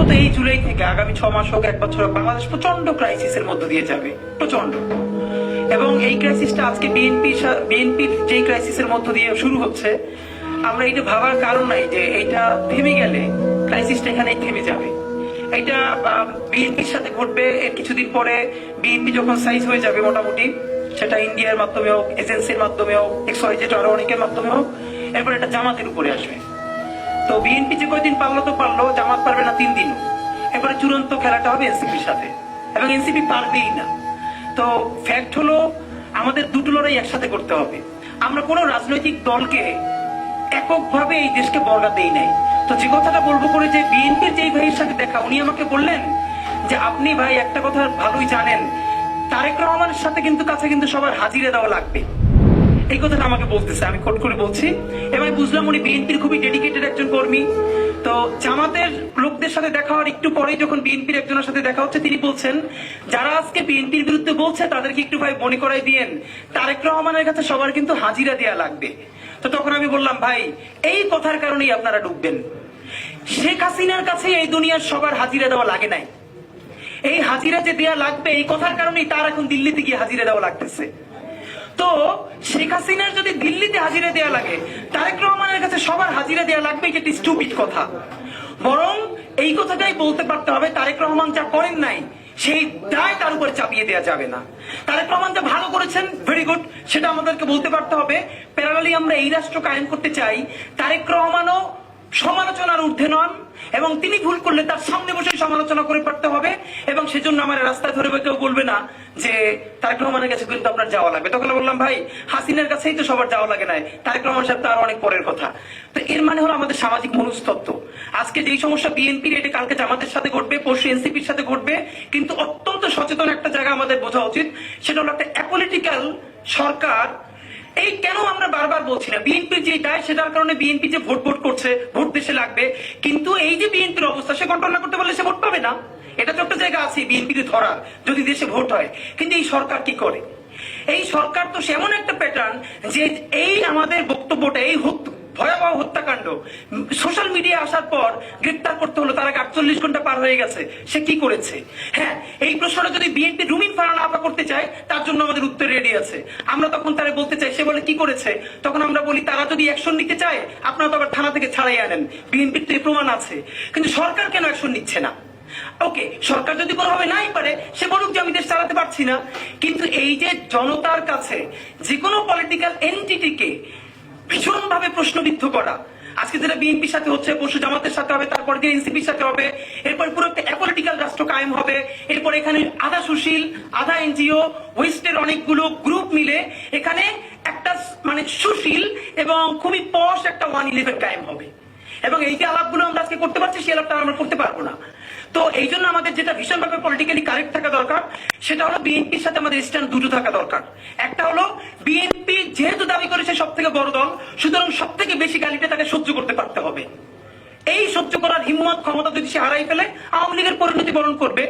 সম্ভবত এই জুলাই থেকে আগামী 6 মাস হোক 1 বছর হোক বাংলাদেশ প্রচন্ড ক্রাইসিসের মধ্য দিয়ে যাবে, প্রচন্ড। এবং এই ক্রাইসিসটা আজকে বিএনপির যে ক্রাইসিসের মধ্য দিয়ে শুরু হচ্ছে, আমরা এটা ভাবার কারণ নাই যে এইটা থেমে গেলে ক্রাইসিসটা এখানেই থেমে যাবে। এটা বিএনপির সাথে ঘটবে। এর কিছুদিন পরে বিএনপি যখন সাইজ হয়ে যাবে মোটামুটি, সেটা ইন্ডিয়ার মাধ্যমে হোক, এজেন্সির মাধ্যমে হোক, XYZ আরো অনেকের মাধ্যমে হোক, এরপর এটা জামাতের উপরে আসবে। তো বিএনপি যে কয়দিন পারলো তো পারলো, জামাত পারবে না 3 দিনও। এরপরে চূড়ান্ত খেলাটা হবে এনসিপির সাথে, এবং এনসিপি পারবেই না। তো ফ্যাক্ট হলো আমাদের দুটো লড়াই একসাথে করতে হবে। আমরা কোনো রাজনৈতিক দলকে এককভাবে এই দেশকে বর্গা দেই নাই। তো যে কথাটা বলবো করে যে বিএনপির যেই ভাইয়ের সাথে দেখা, উনি আমাকে বললেন যে আপনি ভাই একটা কথা ভালোই জানেন, তারেক রহমানের সাথে কিন্তু কাছে কিন্তু সবার হাজিরা দেওয়া লাগবে। এই কথাটা আমাকে বলতেছে, আমি কোট করে বলছি। এবার বুঝলাম উনি বিএনপির খুবই ডেডিকেটেড একজন কর্মী। তো জামাতের লোকদের সাথে দেখা হওয়ার একটু পরেই যখন বিএনপির একজনের সাথে দেখা হচ্ছে, তিনি বলছেন যারা আজকে বিএনপির বিরুদ্ধে বলছে তাদেরকে একটু ভাই মনে করাই দিয়েন তারেক রহমানের কাছে সবার কিন্তু হাজিরা দেওয়া লাগবে। তো তখন আমি বললাম ভাই এই কথার কারণেই আপনারা ডুববেন। শেখ হাসিনার কাছে এই দুনিয়ার সবার হাজিরা দেওয়া লাগে নাই। এই হাজিরা যে দেওয়া লাগবে এই কথার কারণেই তার এখন দিল্লিতে গিয়ে হাজিরা দেওয়া লাগতেছে। তো শেখ হাসিনার যদি দিল্লিতে হাজিরা দেওয়া লাগে, তারেক রহমানের কাছে সবার হাজিরা দেওয়া লাগবে, এটা স্টুপিড কথা। বরং এই কথাটাই বলতে পারতে হবে তারেক রহমান যা করেন নাই সেই দায় তার উপর চাপিয়ে দেওয়া যাবে না। তারেক রহমান যা ভালো করেছেন ভেরি গুড, সেটা আমাদেরকে বলতে পারতে হবে। প্যারালালি আমরা এই রাষ্ট্র কায়েম করতে চাই, তারেক রহমানও সমালোচনার ঊর্ধ্বে নন, এবং তিনি ভুল করলে তার সামনে বসে সমালোচনা করে পারতে হবে। এবং সেজন্য আমার রাস্তায় ধরে কেউ বলবে না যে তারেক রহমানের কাছে কিন্তু আপনার যাওয়া লাগবে। তখন বললাম ভাই হাসিনার কাছেই তো সবার যাওয়া লাগে নাই, তারেক রহমান সাহেব তার অনেক পরের কথা। তো এর মানে হলো আমাদের সামাজিক মনস্তত্ত্ব। আজকে যেই সমস্যা বিএনপির, এটা কালকে জামাতের সাথে ঘটবে, পরশু এনসিপির সাথে ঘটবে। কিন্তু অত্যন্ত সচেতন একটা জায়গা আমাদের বোঝা উচিত, সেটা হলো একটা অ্যাপলিটিক্যাল সরকার। এই কেন আমরা বারবার বলছি না বিএনপির যে দায়, সেটার কারণে বিএনপি যে ভোট করছে, ভোট দেশে লাগবে, কিন্তু এই যে বিএনপির অবস্থা, সে কন্ট্রোল না করতে পারলে সে ভোট পাবে না। এটা তো একটা জায়গা আছে বিএনপিকে ধরার, যদি দেশে ভোট হয়। কিন্তু এই সরকার কি করে? এই সরকার তো সেমন একটা প্যাটার্ন যে এই আমাদের বক্তব্যটা, এই ভয়াবহ হত্যাকাণ্ড সোশ্যাল মিডিয়া আসার পর গ্রেপ্তার করতে হলো, তার আগে 48 ঘন্টা পার হয়ে গেছে, সে কি করেছে? হ্যাঁ, এই প্রশ্নটা যদি বিএনপি রুমিন ফারহানা আপা করতে চায়, তার জন্য আমাদের উত্তর রেডি আছে। আমরা তখন তারা বলতে চাই, সে বলে কি করেছে, তখন আমরা বলি তারা যদি অ্যাকশন নিতে চায় আপনারা তো আবার থানা থেকে ছাড়াই আনেন, বিএনপির তো এই প্রমাণ আছে। কিন্তু সরকার কেন অ্যাকশন নিচ্ছে না? ওকে, সরকার যদি কোনোভাবে নাই পারে, সে বলুক যে আমি দেশ চালাতে পারছি না। কিন্তু এই যে জনতার কাছে যে কোনো পলিটিক্যাল এন্টিটিকে ভীষণ ভাবে প্রশ্নবিদ্ধ করা, আজকে যেটা বিএনপির সাথে হচ্ছে, পরশু জামাতের সাথে হবে, তারপর দিয়ে এনসিপির সাথে হবে, এরপর পুরো একটা অ্যাপলিটিক্যাল রাষ্ট্র কায়েম হবে। এরপর এখানে আধা সুশীল, আধা এনজিও, ওয়েস্টের অনেকগুলো গ্রুপ মিলে এখানে একটা মানে সুশীল এবং খুবই পশ একটা 1-11 কায়েম হবে। এবং এই যে আলাপগুলো আমরা আজকে করতে পারছি, সেই আলাপটা আমরা করতে পারবো না। তো এই জন্য আমাদের যেটা ভীষণভাবে পলিটিক্যালি কারেক্ট থাকা দরকার, সেটা হলো বিএনপির সাথে আমাদের স্ট্যান্ড দুটো থাকা দরকার। একটা হলো বিএনপি যেহেতু দাবি করেছে সব থেকে বড় দল, সুতরাং সব থেকে বেশি গালিটা তাকে সহ্য করতে পারতে হবে। এই সহ্য করার হিম্মত, ক্ষমতা যদি সে হারাই ফেলে, আওয়ামী লীগের পরিণতি বরণ করবে।